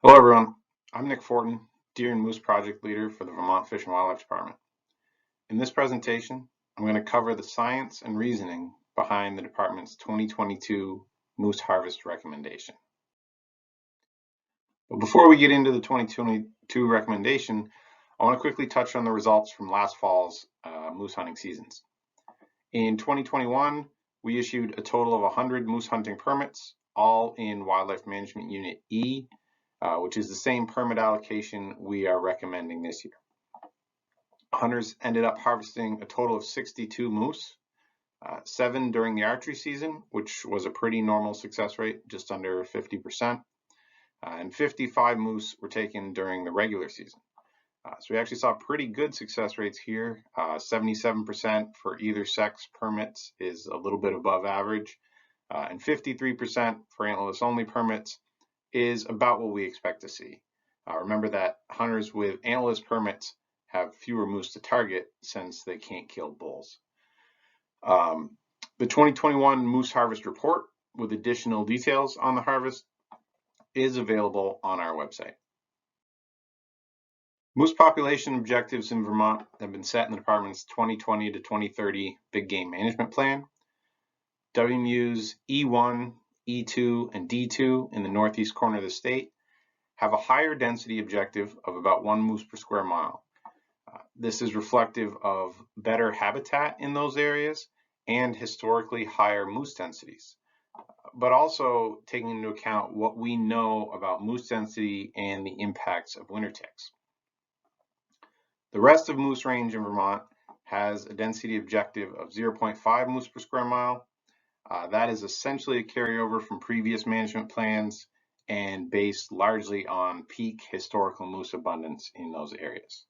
Hello everyone, I'm Nick Fortin, Deer and Moose Project Leader for the Vermont Fish and Wildlife Department. In this presentation, I'm going to cover the science and reasoning behind the department's 2022 moose harvest recommendation. But before we get into the 2022 recommendation, I want to quickly touch on the results from last fall's moose hunting seasons. In 2021, we issued a total of 100 moose hunting permits, all in Wildlife Management Unit E, which is the same permit allocation we are recommending this year. Hunters ended up harvesting a total of 62 moose, 7 during the archery season, which was a pretty normal success rate, just under 50%, and 55 moose were taken during the regular season. So we actually saw pretty good success rates here. 77% for either sex permits is a little bit above average, and 53% for antlerless only permits is about what we expect to see. Remember that hunters with antlerless permits have fewer moose to target since they can't kill bulls. The 2021 Moose Harvest Report with additional details on the harvest is available on our website. Moose population objectives in Vermont have been set in the department's 2020 to 2030 Big Game Management Plan. WMU's E1, E2, and D2 in the northeast corner of the state have a higher density objective of about 1 moose per square mile. This is reflective of better habitat in those areas and historically higher moose densities, but also taking into account what we know about moose density and the impacts of winter ticks. The rest of moose range in Vermont has a density objective of 0.5 moose per square mile. That is essentially a carryover from previous management plans and based largely on peak historical moose abundance in those areas.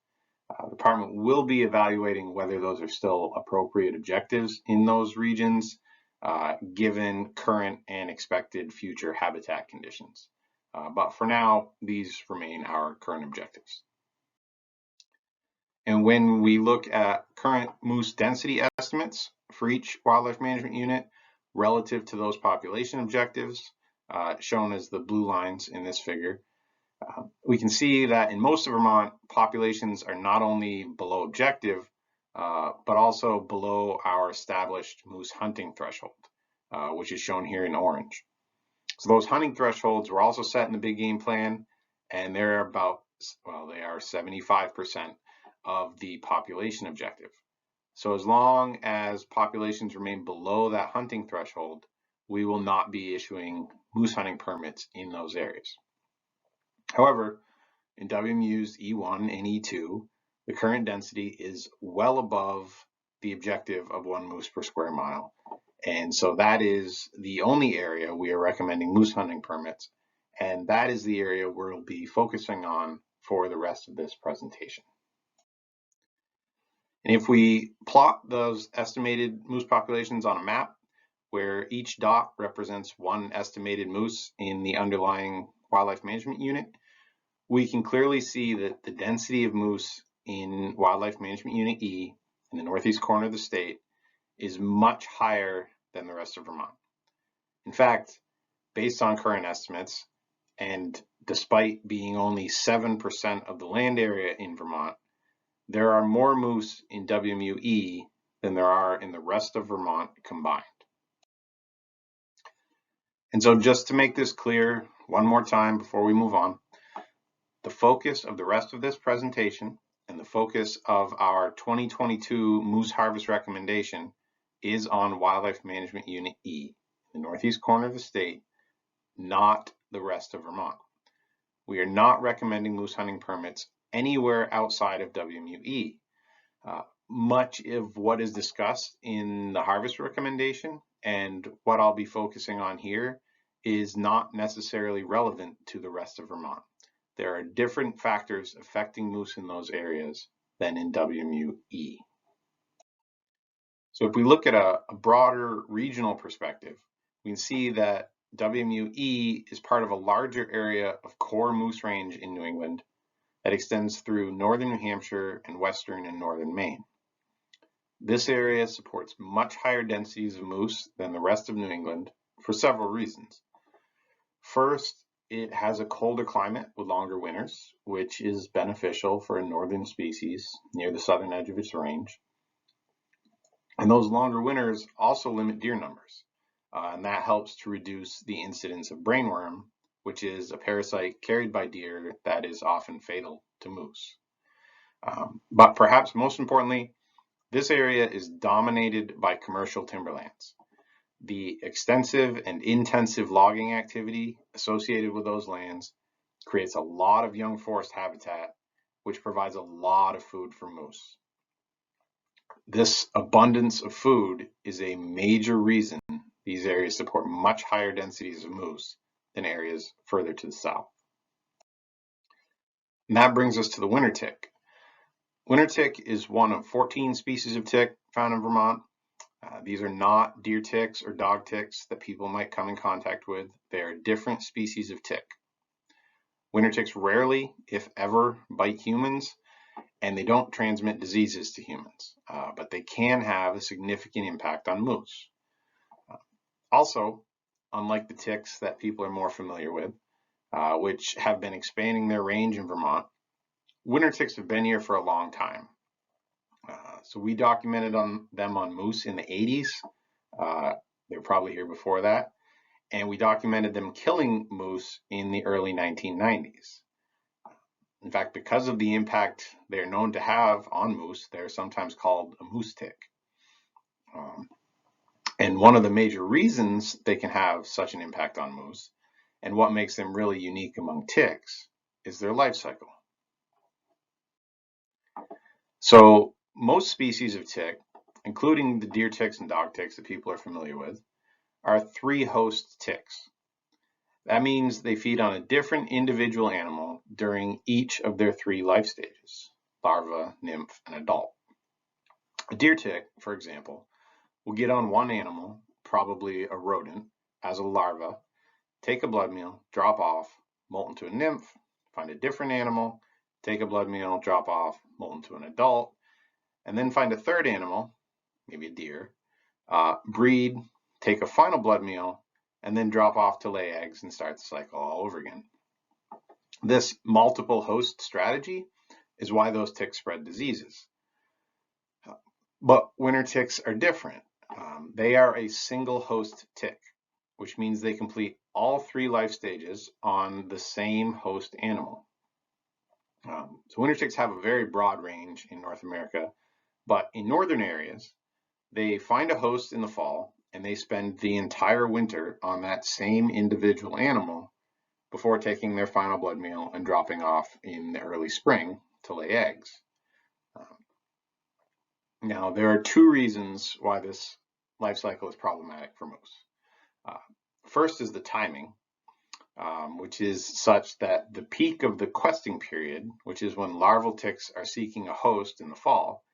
The department will be evaluating whether those are still appropriate objectives in those regions, given current and expected future habitat conditions. But for now, these remain our current objectives. And when we look at current moose density estimates for each wildlife management unit relative to those population objectives, shown as the blue lines in this figure, we can see that in most of Vermont, populations are not only below objective, but also below our established moose hunting threshold, which is shown here in orange. So those hunting thresholds were also set in the big game plan, and they're about, well, they are 75% of the population objective. So as long as populations remain below that hunting threshold, we will not be issuing moose hunting permits in those areas. However, in WMU's E1 and E2, the current density is well above the objective of 1 moose per square mile. And so that is the only area we are recommending moose hunting permits. And that is the area we'll be focusing on for the rest of this presentation. And if we plot those estimated moose populations on a map, where each dot represents one estimated moose in the underlying wildlife management unit, we can clearly see that the density of moose in Wildlife Management Unit E in the northeast corner of the state is much higher than the rest of Vermont. In fact, based on current estimates, and despite being only 7% of the land area in Vermont, there are more moose in WMU E than there are in the rest of Vermont combined. And so just to make this clear one more time before we move on, the focus of the rest of this presentation and the focus of our 2022 moose harvest recommendation is on Wildlife Management Unit E, the northeast corner of the state, not the rest of Vermont. We are not recommending moose hunting permits anywhere outside of WMU-E. Much of what is discussed in the harvest recommendation and what I'll be focusing on here is not necessarily relevant to the rest of Vermont. There are different factors affecting moose in those areas than in WMU-E. So if we look at a broader regional perspective, we can see that WMU-E is part of a larger area of core moose range in New England that extends through northern New Hampshire and western and northern Maine. This area supports much higher densities of moose than the rest of New England for several reasons. First, it has a colder climate with longer winters, which is beneficial for a northern species near the southern edge of its range. And those longer winters also limit deer numbers, and that helps to reduce the incidence of brainworm, which is a parasite carried by deer that is often fatal to moose. But perhaps most importantly, this area is dominated by commercial timberlands. The extensive and intensive logging activity associated with those lands creates a lot of young forest habitat, which provides a lot of food for moose. This abundance of food is a major reason these areas support much higher densities of moose than areas further to the south. And that brings us to the winter tick. Winter tick is one of 14 species of tick found in Vermont. These are not deer ticks or dog ticks that people might come in contact with. They are different species of tick. Winter ticks rarely, if ever, bite humans, and they don't transmit diseases to humans, but they can have a significant impact on moose. Also, unlike the ticks that people are more familiar with, which have been expanding their range in Vermont, winter ticks have been here for a long time. So we documented them on moose in the 80s. They were probably here before that. And we documented them killing moose in the early 1990s. In fact, because of the impact they're known to have on moose, they're sometimes called a moose tick. And one of the major reasons they can have such an impact on moose, and what makes them really unique among ticks, is their life cycle. So most species of tick, including the deer ticks and dog ticks that people are familiar with, are three-host ticks. That means they feed on a different individual animal during each of their three life stages: larva, nymph, and adult. A deer tick, for example, will get on one animal, probably a rodent, as a larva, take a blood meal, drop off, molt into a nymph, find a different animal, take a blood meal, drop off, molt into an adult, and then find a third animal, maybe a deer, breed, take a final blood meal, and then drop off to lay eggs and start the cycle all over again. This multiple host strategy is why those ticks spread diseases. But winter ticks are different. They are a single host tick, which means they complete all three life stages on the same host animal. So winter ticks have a very broad range in North America, but in northern areas, they find a host in the fall and they spend the entire winter on that same individual animal before taking their final blood meal and dropping off in the early spring to lay eggs. Now, there are two reasons why this life cycle is problematic for moose. First is the timing, which is such that the peak of the questing period, which is when larval ticks are seeking a host in the fall,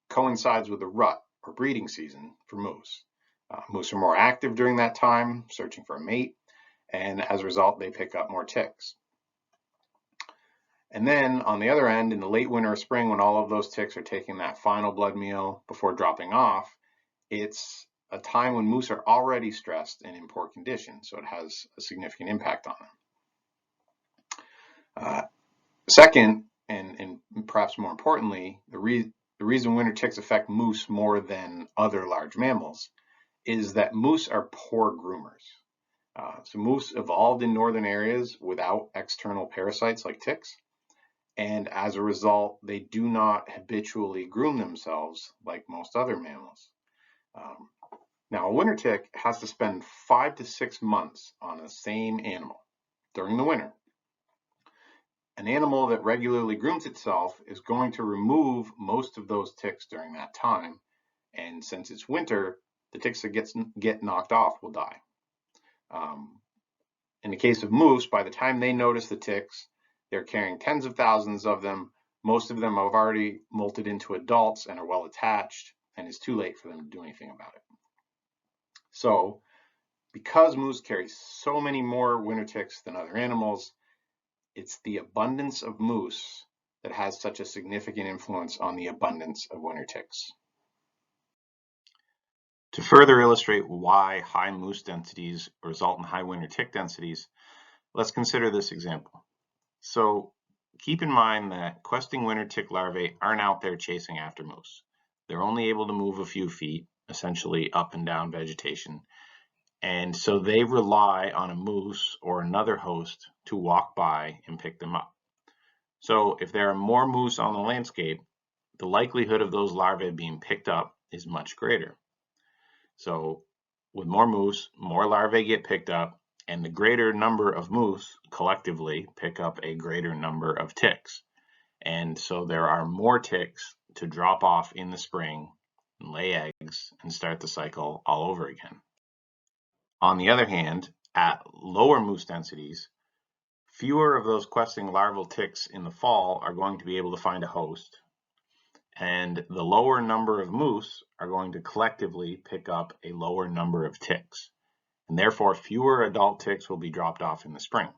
coincides with the rut or breeding season for moose. Moose are more active during that time, searching for a mate, and as a result, they pick up more ticks. And then on the other end, in the late winter or spring, when all of those ticks are taking that final blood meal before dropping off, it's a time when moose are already stressed and in poor condition, so it has a significant impact on them. Second, and perhaps more importantly, the reason winter ticks affect moose more than other large mammals is that moose are poor groomers. So moose evolved in northern areas without external parasites like ticks, and as a result, they do not habitually groom themselves like most other mammals. Now, a winter tick has to spend 5 to 6 months on the same animal during the winter. An animal that regularly grooms itself is going to remove most of those ticks during that time, and since it's winter, the ticks that get knocked off will die. In the case of moose, by the time they notice the ticks, they're carrying tens of thousands of them. Most of them have already molted into adults and are well attached, and it's too late for them to do anything about it. So, because moose carry so many more winter ticks than other animals, it's the abundance of moose that has such a significant influence on the abundance of winter ticks. To further illustrate why high moose densities result in high winter tick densities, Let's consider this example. So keep in mind that questing winter tick larvae aren't out there chasing after moose. They're only able to move a few feet, essentially up and down vegetation, and so they rely on a moose or another host to walk by and pick them up. So if there are more moose on the landscape, the likelihood of those larvae being picked up is much greater. So with more moose, more larvae get picked up, and the greater number of moose collectively pick up a greater number of ticks. And so there are more ticks to drop off in the spring and lay eggs and start the cycle all over again. On the other hand, at lower moose densities, fewer of those questing larval ticks in the fall are going to be able to find a host, and the lower number of moose are going to collectively pick up a lower number of ticks, and therefore fewer adult ticks will be dropped off in the spring.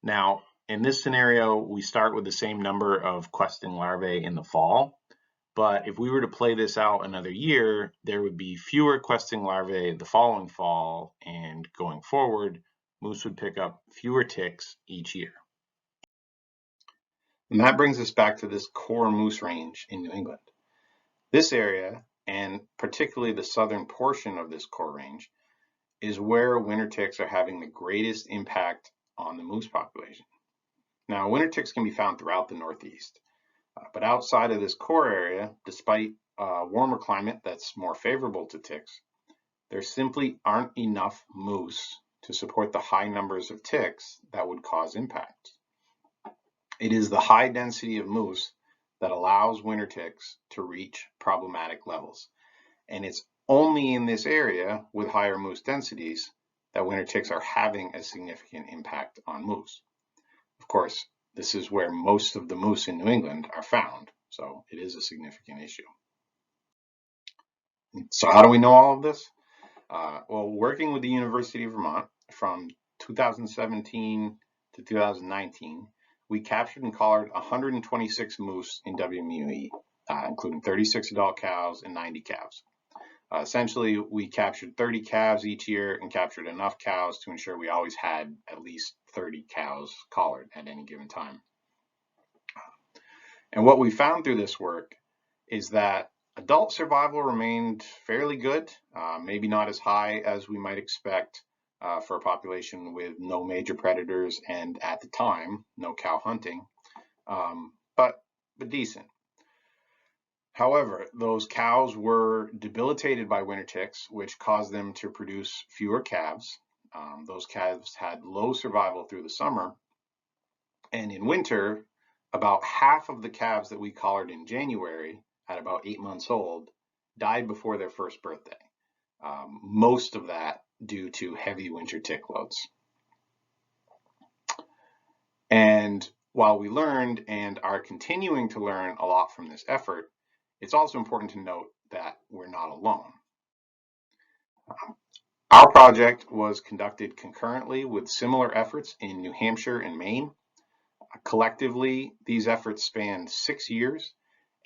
Now, in this scenario, we start with the same number of questing larvae in the fall, but if we were to play this out another year, there would be fewer questing larvae the following fall, and going forward, moose would pick up fewer ticks each year. And that brings us back to this core moose range in New England. This area, and particularly the southern portion of this core range, is where winter ticks are having the greatest impact on the moose population. Now, winter ticks can be found throughout the Northeast, but outside of this core area, despite a warmer climate that's more favorable to ticks, there simply aren't enough moose to support the high numbers of ticks that would cause impact. It is the high density of moose that allows winter ticks to reach problematic levels. And it's only in this area with higher moose densities that winter ticks are having a significant impact on moose. Of course, this is where most of the moose in New England are found, so it is a significant issue. So how do we know all of this? Well, working with the University of Vermont from 2017 to 2019, we captured and collared 126 moose in WMU E, including 36 adult cows and 90 calves. Essentially, we captured 30 calves each year and captured enough cows to ensure we always had at least 30 cows collared at any given time. And what we found through this work is that adult survival remained fairly good, maybe not as high as we might expect for a population with no major predators and, at the time, no cow hunting, but decent. However, those cows were debilitated by winter ticks, which caused them to produce fewer calves. Those calves had low survival through the summer, and in winter, about half of the calves that we collared in January, at about 8 months old, died before their first birthday. Most of that due to heavy winter tick loads. And while we learned and are continuing to learn a lot from this effort, it's also important to note that we're not alone. Our project was conducted concurrently with similar efforts in New Hampshire and Maine. Collectively, these efforts spanned 6 years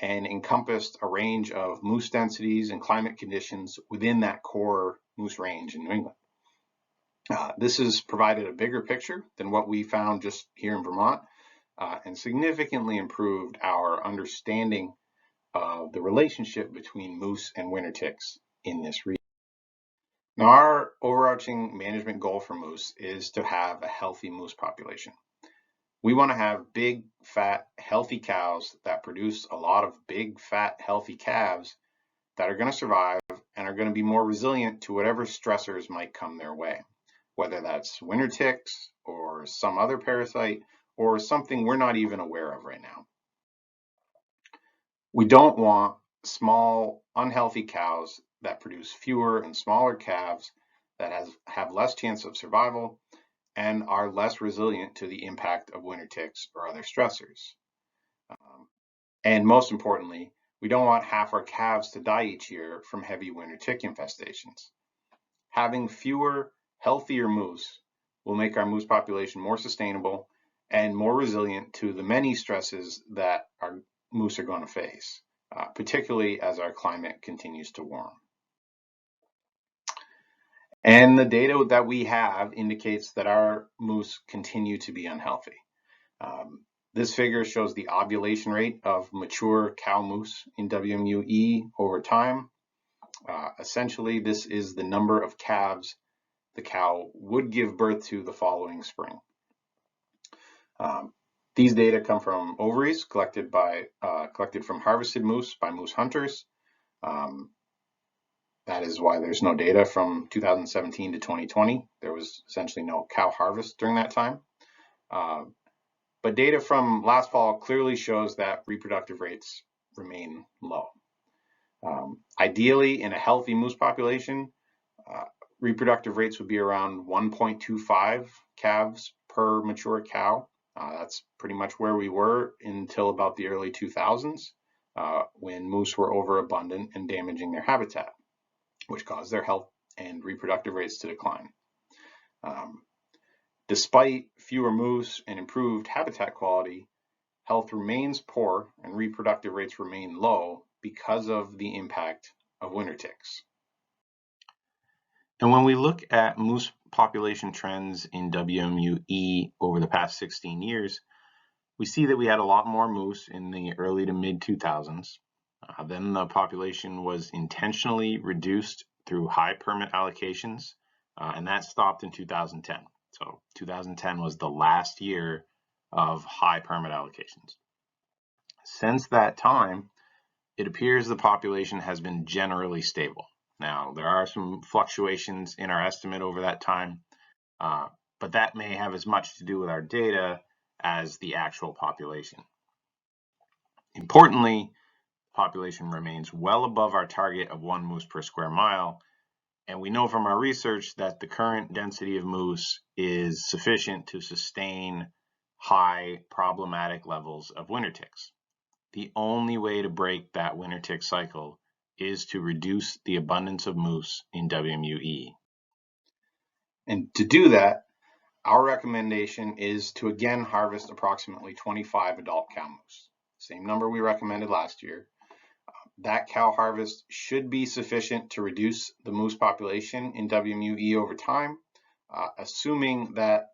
and encompassed a range of moose densities and climate conditions within that core moose range in New England. This has provided a bigger picture than what we found just here in Vermont, and significantly improved our understanding of the relationship between moose and winter ticks in this region. Now, our overarching management goal for moose is to have a healthy moose population. We want to have big, fat, healthy cows that produce a lot of big, fat, healthy calves that are going to survive and are going to be more resilient to whatever stressors might come their way, whether that's winter ticks or some other parasite or something we're not even aware of right now. We don't want small, unhealthy cows that produce fewer and smaller calves that have less chance of survival and are less resilient to the impact of winter ticks or other stressors. And most importantly, we don't want half our calves to die each year from heavy winter tick infestations. Having fewer, healthier moose will make our moose population more sustainable and more resilient to the many stresses that our moose are going to face, particularly as our climate continues to warm. And the data that we have indicates that our moose continue to be unhealthy. This figure shows the ovulation rate of mature cow moose in WMU E over time. Essentially, this is the number of calves the cow would give birth to the following spring. These data come from ovaries collected from harvested moose by moose hunters. That is why there's no data from 2017 to 2020. There was essentially no cow harvest during that time. But data from last fall clearly shows that reproductive rates remain low. Ideally, in a healthy moose population, reproductive rates would be around 1.25 calves per mature cow. That's pretty much where we were until about the early 2000s, when moose were overabundant and damaging their habitat, which caused their health and reproductive rates to decline. Despite fewer moose and improved habitat quality, health remains poor and reproductive rates remain low because of the impact of winter ticks. And when we look at moose population trends in WMU E over the past 16 years, we see that we had a lot more moose in the early to mid 2000s. Then the population was intentionally reduced through high permit allocations, and that stopped in 2010. So 2010 was the last year of high permit allocations. Since that time, it appears the population has been generally stable. Now, there are some fluctuations in our estimate over that time, but that may have as much to do with our data as the actual population. Importantly, the population remains well above our target of 1 moose per square mile, and we know from our research that the current density of moose is sufficient to sustain high problematic levels of winter ticks. The only way to break that winter tick cycle is to reduce the abundance of moose in WMU E. And to do that, our recommendation is to again harvest approximately 25 adult cow moose, same number we recommended last year. That cow harvest should be sufficient to reduce the moose population in WMU E over time, assuming that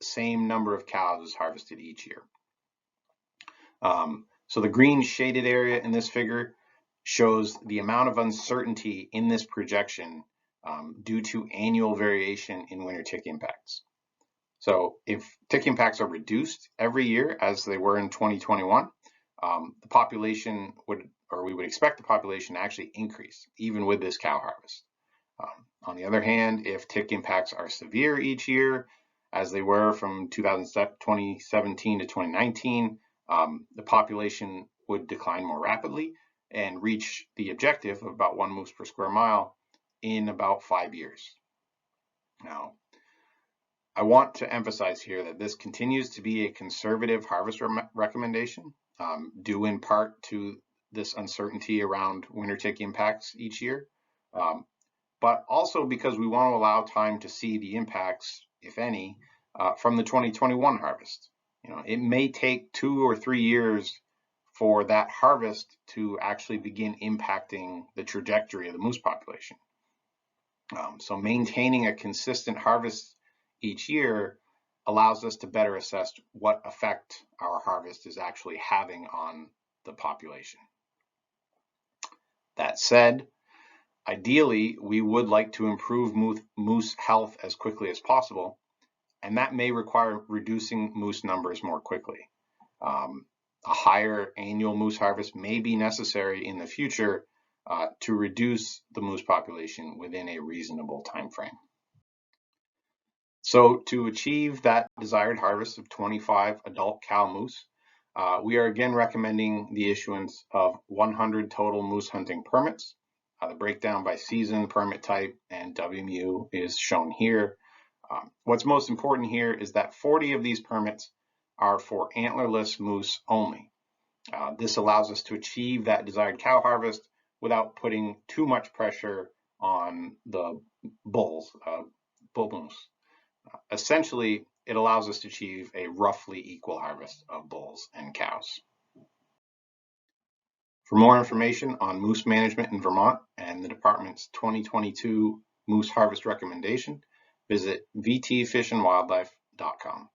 same number of cows is harvested each year. So the green shaded area in this figure shows the amount of uncertainty in this projection due to annual variation in winter tick impacts. So if tick impacts are reduced every year as they were in 2021, the population we would expect the population to actually increase even with this cow harvest. On the other hand, if tick impacts are severe each year, as they were from 2017 to 2019, the population would decline more rapidly and reach the objective of about 1 moose per square mile in about 5 years. Now, I want to emphasize here that this continues to be a conservative harvest recommendation, due in part to this uncertainty around winter tick impacts each year, but also because we want to allow time to see the impacts, if any, from the 2021 harvest. It may take 2 or 3 years for that harvest to actually begin impacting the trajectory of the moose population. So maintaining a consistent harvest each year allows us to better assess what effect our harvest is actually having on the population. That said, ideally, we would like to improve moose health as quickly as possible, and that may require reducing moose numbers more quickly. A higher annual moose harvest may be necessary in the future to reduce the moose population within a reasonable time frame. So to achieve that desired harvest of 25 adult cow moose, we are again recommending the issuance of 100 total moose hunting permits. The breakdown by season, permit type, and WMU is shown here. What's most important here is that 40 of these permits are for antlerless moose only. This allows us to achieve that desired cow harvest without putting too much pressure on the bull moose. Essentially, it allows us to achieve a roughly equal harvest of bulls and cows. For more information on moose management in Vermont and the department's 2022 moose harvest recommendation, visit vtfishandwildlife.com.